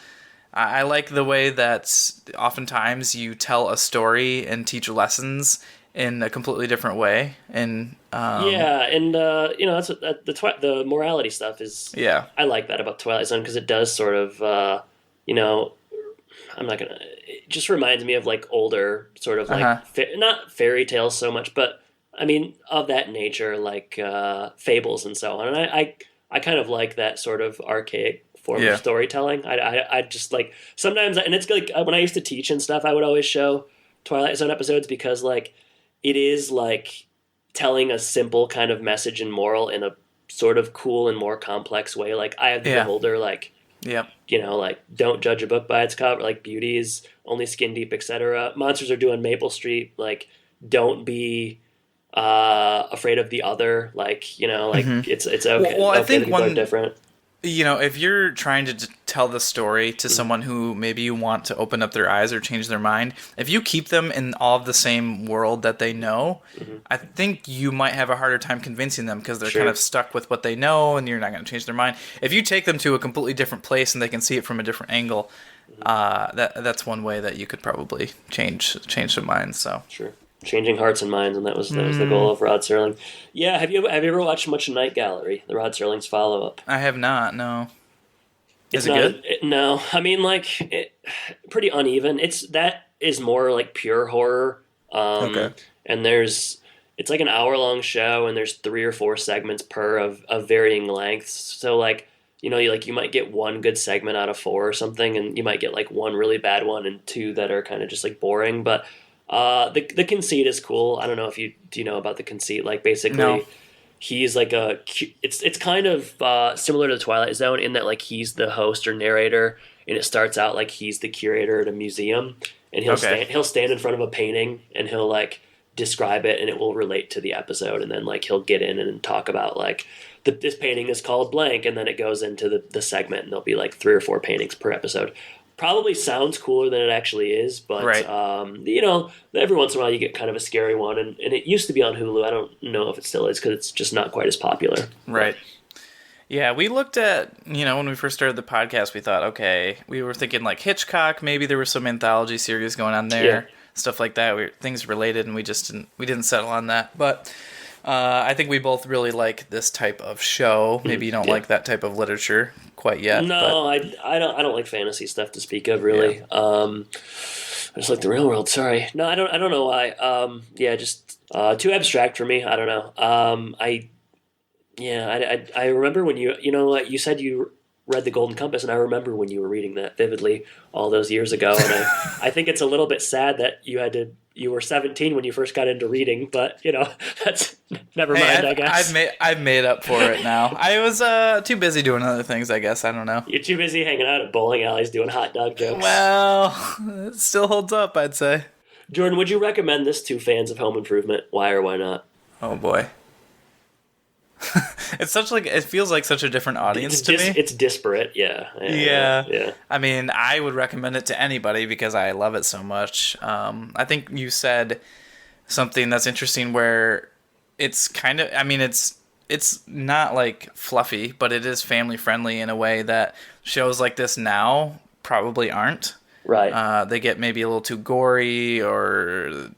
I like the way that oftentimes you tell a story and teach lessons in a completely different way, and that's the morality stuff is. Yeah, I like that about Twilight Zone because it does sort of, I'm not gonna. It just reminds me of like older sort of like not fairy tales so much, but I mean of that nature, like fables and so on. And I kind of like that sort of archaic form of storytelling. I just like sometimes, and it's like when I used to teach and stuff, I would always show Twilight Zone episodes because like it is like telling a simple kind of message and moral in a sort of cool and more complex way. Like Eye of the Beholder, like like don't judge a book by its cover, like beauty is only skin deep, etc. Monsters Are Due on Maple Street, like don't be afraid of the other, like it's okay. Well, I think people are different. If you're trying to tell the story to someone who maybe you want to open up their eyes or change their mind, if you keep them in all of the same world that they know, I think you might have a harder time convincing them because they're kind of stuck with what they know and you're not going to change their mind. If you take them to a completely different place and they can see it from a different angle, that's one way that you could probably change their minds. So sure. Changing hearts and minds, and that was the goal of Rod Serling. Yeah, have you ever watched much of Night Gallery, the Rod Serling's follow up? I have not. No. Is it good? No, I mean pretty uneven. That is more like pure horror. Okay. And it's like an hour-long show, and there's 3 or 4 segments per of varying lengths. So like you might get 1 good segment out of 4 or something, and you might get like 1 really bad one and 2 that are kind of just like boring, but. The conceit is cool. I don't know if do you know about the conceit? Like basically, he's like it's kind of similar to the Twilight Zone in that like he's the host or narrator, and it starts out like he's the curator at a museum, and he'll stand in front of a painting and he'll like describe it, and it will relate to the episode, and then like he'll get in and talk about like this painting is called blank, and then it goes into the segment, and there'll be like 3 or 4 paintings per episode. Probably sounds cooler than it actually is, but every once in a while you get kind of a scary one, and it used to be on Hulu. I don't know if it still is because it's just not quite as popular. Right. Yeah, we looked at, when we first started the podcast, we thought, okay, we were thinking like Hitchcock, maybe there was some anthology series going on there, stuff like that, things related, and we didn't settle on that, but I think we both really like this type of show. Maybe you don't like that type of literature quite yet. No, I don't like fantasy stuff to speak of, really. I just like the real world. Sorry. No, I don't know why. Just too abstract for me. I don't know. I remember when you said you read The Golden Compass, and I remember when you were reading that vividly all those years ago, and I think it's a little bit sad that you were 17 when you first got into reading, but that's never mind. I guess I've made up for it now. I was too busy doing other things, I guess. I don't know. You're too busy hanging out at bowling alleys doing hot dog jokes. Well, it still holds up, I'd say. Jordan, would you recommend this to fans of Home Improvement? Why or why not? Oh boy. It feels like such a different audience to me. It's disparate, yeah. I mean, I would recommend it to anybody because I love it so much. I think you said something that's interesting where it's kind of, it's not like fluffy, but it is family friendly in a way that shows like this now probably aren't. Right. They get maybe a little too gory, or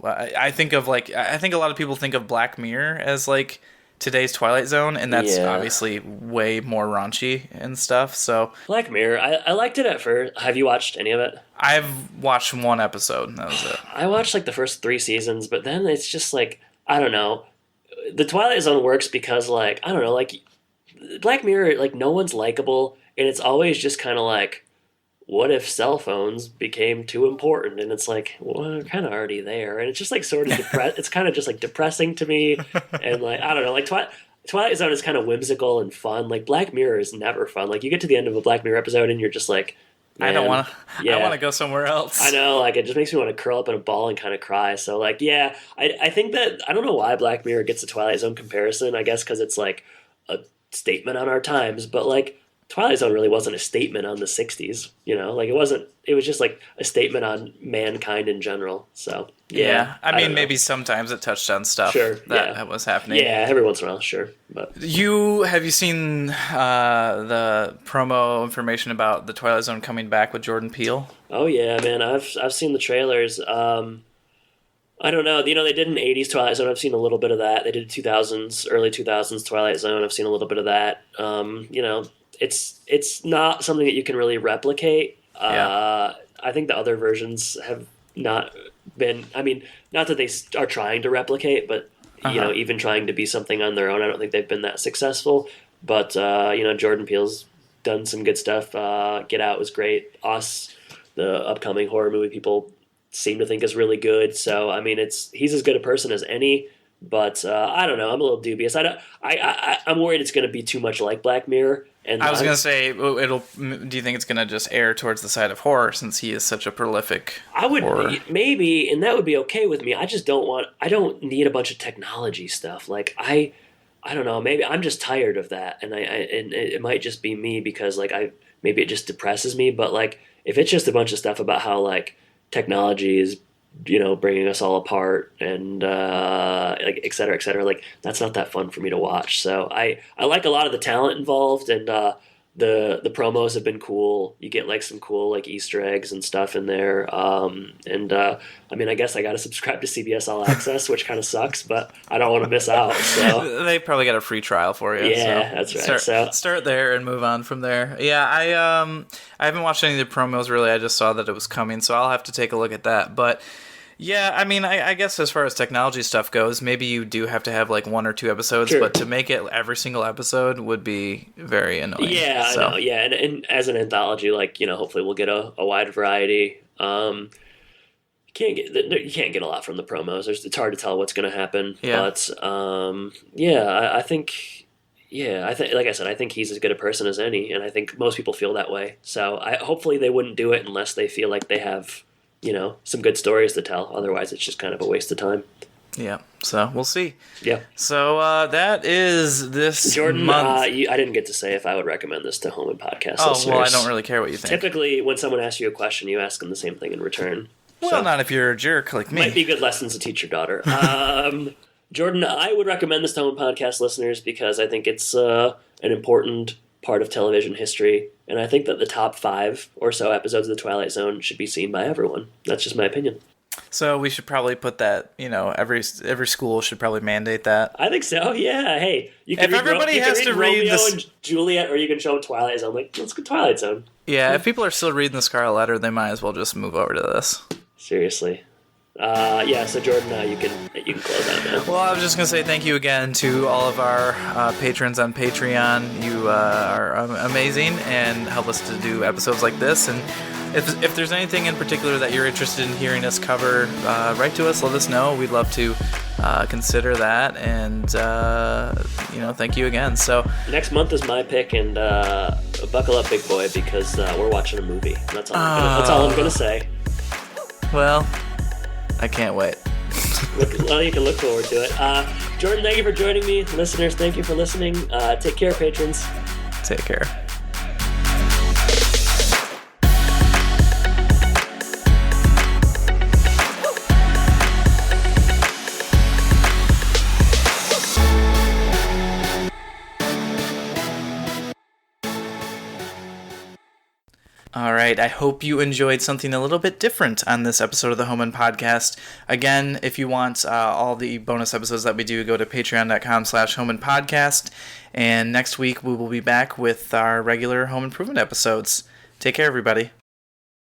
I think a lot of people think of Black Mirror as like today's Twilight Zone, and that's obviously way more raunchy and stuff. So Black Mirror, I liked it at first. Have you watched any of it? I've watched 1 episode, and that was it. I watched like the first 3 seasons, but then it's just like, I don't know. The Twilight Zone works because like, I don't know, like Black Mirror, like no one's likable, and it's always just kind of like, what if cell phones became too important? And it's like, well, they're kind of already there. And it's just like sort of it's kind of just like depressing to me. And like, I don't know, like Twilight Zone is kind of whimsical and fun. Like Black Mirror is never fun. Like you get to the end of a Black Mirror episode and you're just like, man, I want to go somewhere else. I know, like it just makes me want to curl up in a ball and kind of cry. So like, yeah, I think that, I don't know why Black Mirror gets the Twilight Zone comparison. I guess because it's like a statement on our times, but like, Twilight Zone really wasn't a statement on the 60s, like it was just like a statement on mankind in general. So, yeah. I mean, maybe sometimes it touched on stuff that was happening. Yeah, every once in a while, sure. But have you seen the promo information about the Twilight Zone coming back with Jordan Peele? Oh yeah, man, I've seen the trailers. I don't know. They did an 80s Twilight Zone. I've seen a little bit of that. They did 2000s, early 2000s Twilight Zone. I've seen a little bit of that. It's not something that you can really replicate. I think the other versions have not been, not that they are trying to replicate, but even trying to be something on their own, I don't think they've been that successful. But Jordan Peele's done some good stuff. Get Out was great. Us, the upcoming horror movie people seem to think is really good. So I mean, he's as good a person as any. But I don't know. I'm a little dubious. I'm worried it's going to be too much like Black Mirror. And I was going to say, do you think it's going to just err towards the side of horror since he is such a prolific horror? Maybe, and that would be okay with me. I just I don't need a bunch of technology stuff. Like I don't know. Maybe I'm just tired of that, and and it might just be me because like maybe it just depresses me. But like if it's just a bunch of stuff about how like technology is, bringing us all apart and like et cetera, like that's not that fun for me to watch. So I like a lot of the talent involved, and the promos have been cool. You get like some cool like Easter eggs and stuff in there. I mean, I guess I got to subscribe to CBS All Access, which kind of sucks, but I don't want to miss out. So they probably got a free trial for you. Yeah, so that's right. Start there and move on from there. Yeah, I haven't watched any of the promos really. I just saw that it was coming, so I'll have to take a look at that. But yeah, I mean, I guess as far as technology stuff goes, maybe you do have to have like 1 or 2 episodes, but to make it every single episode would be very annoying. Yeah, I know. Yeah, and as an anthology, like, hopefully we'll get a wide variety. You can't get a lot from the promos. It's hard to tell what's going to happen. Yeah. But I think like I said, I think he's as good a person as any, and I think most people feel that way. So hopefully they wouldn't do it unless they feel like they have some good stories to tell. Otherwise, it's just kind of a waste of time. Yeah, so we'll see. Yeah. So that is this Jordan, month. I didn't get to say if I would recommend this to home and podcast listeners. Well, I don't really care what you think. Typically, when someone asks you a question, you ask them the same thing in return. Well, not if you're a jerk like me. Might be good lessons to teach your daughter. Jordan, I would recommend this to home podcast listeners because I think it's an important part of television history, and I think that the top 5 or so episodes of The Twilight Zone should be seen by everyone. That's just my opinion. So we should probably put that, every school should probably mandate that. I think so, yeah. Hey, you can read Romeo and Juliet, or you can show Twilight Zone. Like, let's go Twilight Zone. Yeah, if people are still reading the Scarlet Letter, they might as well just move over to this. Seriously. So Jordan, you can close out now. Well, I was just going to say thank you again to all of our patrons on Patreon. You are amazing and help us to do episodes like this. And if there's anything in particular that you're interested in hearing us cover, write to us, let us know. We'd love to consider that. And, thank you again. So next month is my pick, and buckle up, big boy, because we're watching a movie. That's all I'm going to say. Well, I can't wait. Well, you can look forward to it. Jordan, thank you for joining me. Listeners, thank you for listening. Take care, patrons. Take care. All right, I hope you enjoyed something a little bit different on this episode of the Homan Podcast. Again, if you want all the bonus episodes that we do, go to patreon.com/Homan Podcast. And next week we will be back with our regular home improvement episodes. Take care, everybody.